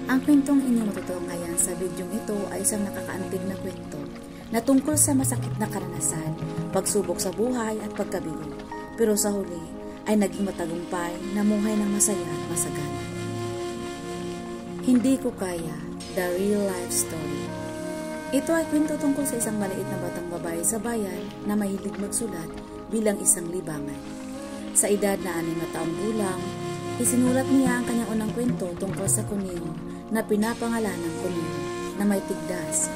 Ang kwentong inyong matutunghayan sa bidyong ito ay isang nakakaantig na kwento na tungkol sa masakit na karanasan, pagsubok sa buhay at pagkabigo. Pero sa huli ay naging matagumpay na muhay ng masaya at masagana. Hindi ko kaya, the real life story. Ito ay kwento tungkol sa isang maliit na batang babae sa bayan na mahilig magsulat bilang isang libangan. Sa edad na 6 na taong gulang, isinulat niya ang kanyang unang kwento tungkol sa kuniho na pinapangalan ng kuniho na may tigdas.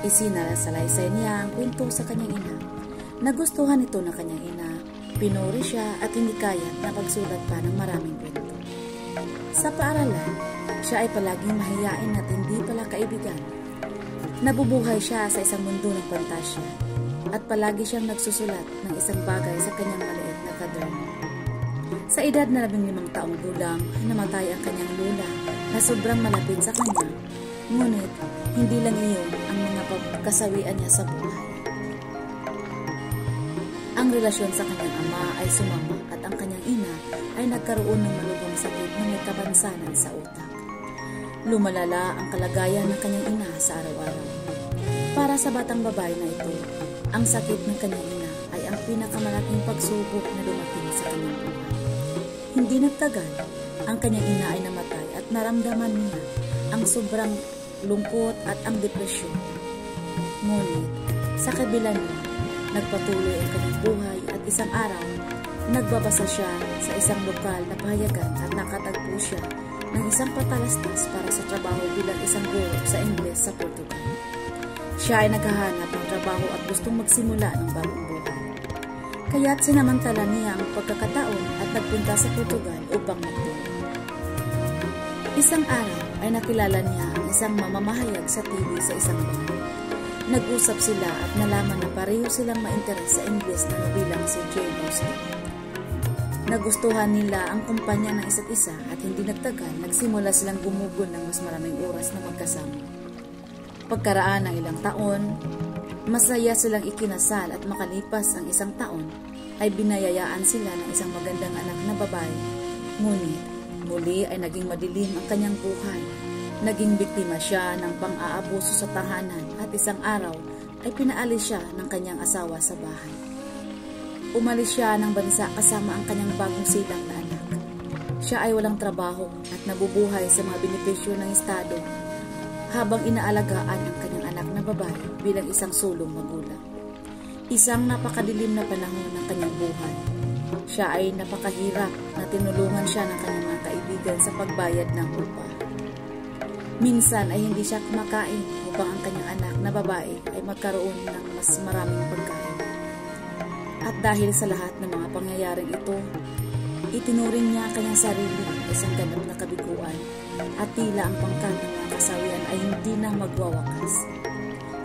Isinasalaysay niya ang kwento sa kanyang ina. Nagustuhan ito ng kanyang ina, pinuri siya at hindi kaya na pagsulat pa ng maraming kwento. Sa paaralan, siya ay palaging mahiyain at hindi pala kaibigan. Nabubuhay siya sa isang mundo ng pantasya at palagi siyang nagsusulat ng isang bagay sa kanyang maliit na kaderno. Sa edad na 15 taong gulang, namatay ang kanyang lola na sobrang malapit sa kanya, ngunit hindi lang iyon ang mga pagkasawian niya sa buhay. Ang relasyon sa kanyang ama ay sumama at ang kanyang ina ay nagkaroon ng malubhang sakit na may kapansanan sa utak. Lumalala ang kalagayan ng kanyang ina sa araw-araw. Para sa batang babae na ito, ang sakit ng kanyang ina ay ang pinakamalaking pagsubok na dumating sa kanyang buhay. Hindi nagtagal, ang kanyang ina ay namatay at naramdaman niya ang sobrang lungkot at ang depresyon. Ngunit, sa kabila niya, nagpatuloy ang kanyang buhay at isang araw, nagbabasa siya sa isang lokal na pahayagan at nakatagpo siya ng isang patalastas para sa trabaho bilang isang guro sa Ingles sa Portugal. Siya ay naghahanap ng trabaho at gustong magsimula ng bagong buhay. Kaya't sinamantala niya ang pagkakataon at nagpunta sa Portugal upang magturo. Isang araw ay nakilala niya ang isang mamamahayag sa TV sa isang bar. Nag-usap sila at nalaman na pareho silang ma-interes sa Ingles na nobelang si Jane Austen. Nagustuhan nila ang kumpanya ng isa't isa at hindi nagtagal, nagsimula silang gumugol ng mas maraming oras na magkasama. Pagkaraan ng ilang taon, masaya silang ikinasal at makalipas ang isang taon, ay binayayaan sila ng isang magandang anak na babae. Ngunit, muli ay naging madilim ang kanyang buhay. Naging biktima siya ng pang-aabuso sa tahanan at isang araw ay pinaalis siya ng kanyang asawa sa bahay. Umalis siya ng bansa kasama ang kanyang bagong silang na anak. Siya ay walang trabaho at nabubuhay sa mga benepisyo ng estado habang inaalagaan ang kanyang anak na babae bilang isang sulong magulang. Isang napakadilim na panahon ng kanyang buhay. Siya ay napakahirap na tinulungan siya ng kanyang mga kaibigan sa pagbayad ng upa. Minsan ay hindi siya kumakain upang ang kanyang anak na babae ay magkaroon ng mas maraming pagkain. At dahil sa lahat ng mga pangyayaring ito, itinuring niya ang kanyang sarili na isang ganap na kabiguan at tila ang pangkat ng mga kasawian ay hindi na magwawakas.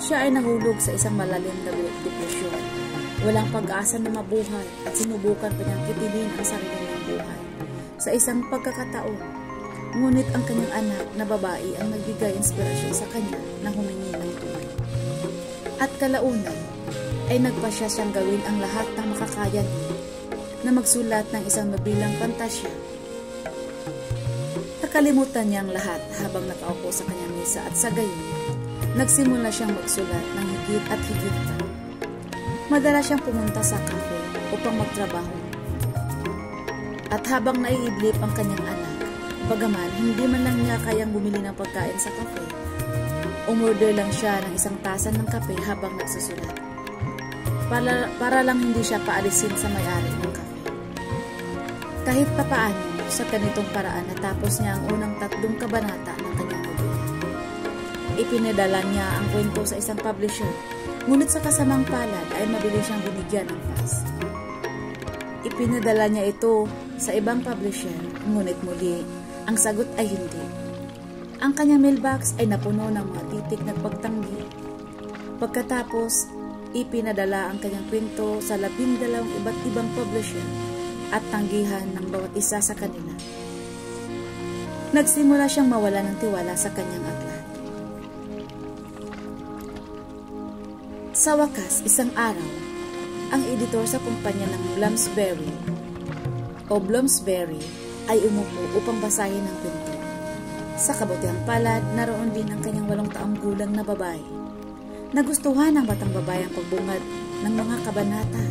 Siya ay nahulog sa isang malalim na depresyon. Walang pag-asa na mabuhay at sinubukan pa niyang kitilin ang sarili niyang buhay. Sa isang pagkakataon, ngunit ang kanyang anak na babae ang nagbigay inspirasyon sa kanya na humingi ng tulong. At kalaunan, ay nagpasya siyang gawin ang lahat ng makakaya niya na magsulat ng isang nobelang pantasya. Nakalimutan niya ang lahat habang nakaupo sa kanyang mesa at sa gayon, nagsimula siyang magsulat ng higit at higit pa. Madalas siyang pumunta sa cafe upang magtrabaho. At habang naiidlip ang kanyang anak, bagaman hindi man lang niya kayang bumili ng pagkain sa cafe, umorder lang siya ng isang tasa ng kape habang nagsusulat. Para lang hindi siya paalisin sa may-ari ng cafe. Kahit papaano, sa ganitong paraan natapos niya ang unang 3 kabanata ng kanyang nobela. Ipinadala niya ang kwento sa isang publisher, ngunit sa kasamang palad ay mabilis siyang binigyan ng pass. Ipinadala niya ito sa ibang publisher, ngunit muli, ang sagot ay hindi. Ang kanyang mailbox ay napuno ng mga titik na pagtanggi. Pagkatapos, ipinadala ang kanyang kwento sa 12 iba't ibang publisher at tanggihan ng bawat isa sa kanila. Nagsimula siyang mawala ng tiwala sa kanyang aklat. Sa wakas, isang araw, ang editor sa kumpanya ng Bloomsbury ay umupo upang basahin ang kwento. Sa kabutihang palad, naroon din ang kanyang 8 taong gulang na babae. Nagustuhan ng batang babae ang pagbungad ng mga kabanata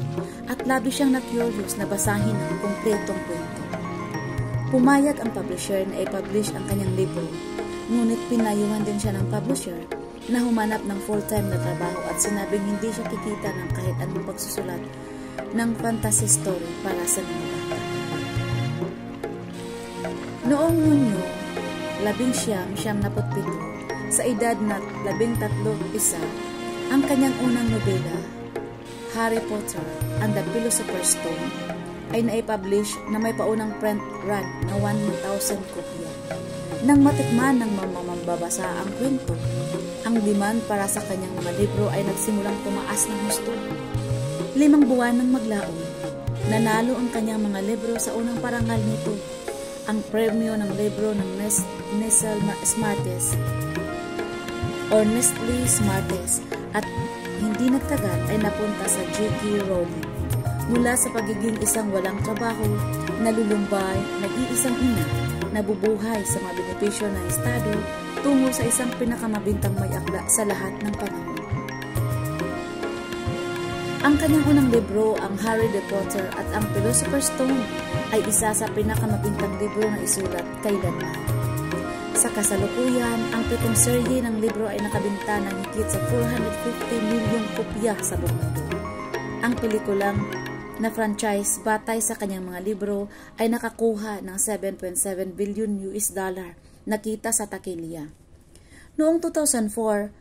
at labis siyang na-curious na basahin ang kumpletong kwento. Pumayag ang publisher na i-publish ang kanyang libro, ngunit pinayuhan din siya ng publisher na humanap ng full-time na trabaho at sinabing hindi siya kikita ng kahit anong pagsusulat ng fantasy story para sa mga bata. Noong Hunyo 1977, sa edad na 13, ang kanyang unang nobela, Harry Potter and the Philosopher's Stone, ay naipublish na may paunang print run na 1,000 kopya. Nang matikman ng mamambabasa ang kwento, ang demand para sa kanyang mga libro ay nagsimulang tumaas ng husto. 5 buwan nang maglaon, nanalo ang kanyang mga libro sa unang parangal nito, ang premyo ng libro ng Nestle Smartest, at hindi nagtagal ay napunta sa J.K. Rowling. Mula sa pagiging isang walang trabaho, nalulumbay, nag-iisang ina, nabubuhay sa mga benepisyo ng estado, tungo sa isang pinakamabintang may akda sa lahat ng panahon. Ang kanyang unang libro, ang Harry Potter at ang Philosopher's Stone, ay isa sa pinakamabintang libro na isulat kailanman. Sa kasalukuyan, ang 7 serye ng libro ay nakabinta ng higit sa 450 milyong kopya sa buong mundo. Ang pelikulang na franchise batay sa kanyang mga libro ay nakakuha ng $7.7 billion nakita sa taquilla. Noong 2004,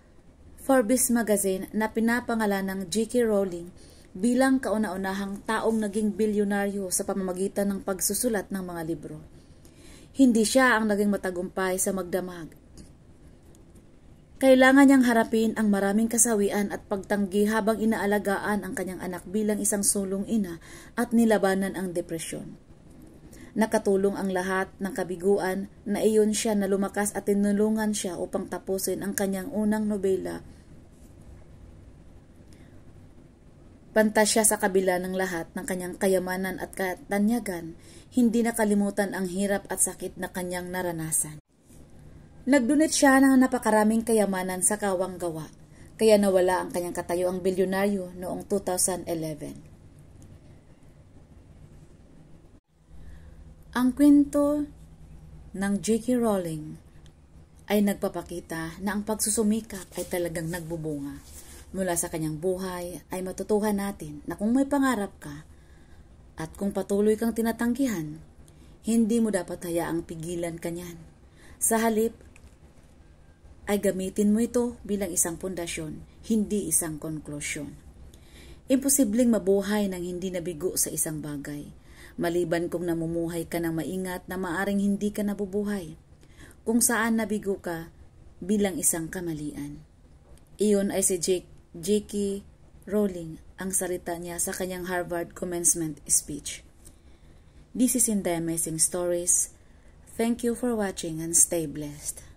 Forbes magazine na pinapangalan ng J.K. Rowling bilang kauna-unahang taong naging bilyonaryo sa pamamagitan ng pagsusulat ng mga libro. Hindi siya ang naging matagumpay sa magdamag. Kailangan niyang harapin ang maraming kasawian at pagtanggi habang inaalagaan ang kanyang anak bilang isang sulong ina at nilabanan ang depresyon. Nakatulong ang lahat ng kabiguan na iyon siya na lumakas at tinulungan siya upang tapusin ang kanyang unang nobela. Pantasya sa kabila ng lahat ng kanyang kayamanan at katanyagan, hindi nakalimutan ang hirap at sakit na kanyang naranasan. Nagdunit siya ng napakaraming kayamanan sa kawang gawa, kaya nawala ang kanyang katayuang bilyonaryo noong 2011. Ang kwento ng J.K. Rowling ay nagpapakita na ang pagsusumikap ay talagang nagbubunga. Mula sa kanyang buhay ay matutuhan natin na kung may pangarap ka at kung patuloy kang tinatanggihan, hindi mo dapat hayaang pigilan ka niyan. Sa halip, ay gamitin mo ito bilang isang pundasyon, hindi isang konklusyon. Imposibleng mabuhay ng hindi nabigo sa isang bagay, maliban kung namumuhay ka ng maingat na maaring hindi ka nabubuhay, kung saan nabigo ka bilang isang kamalian. Iyon ay si J.K. Rowling, ang salita niya sa kanyang Harvard commencement speech. This is In The Amazing Stories. Thank you for watching and stay blessed.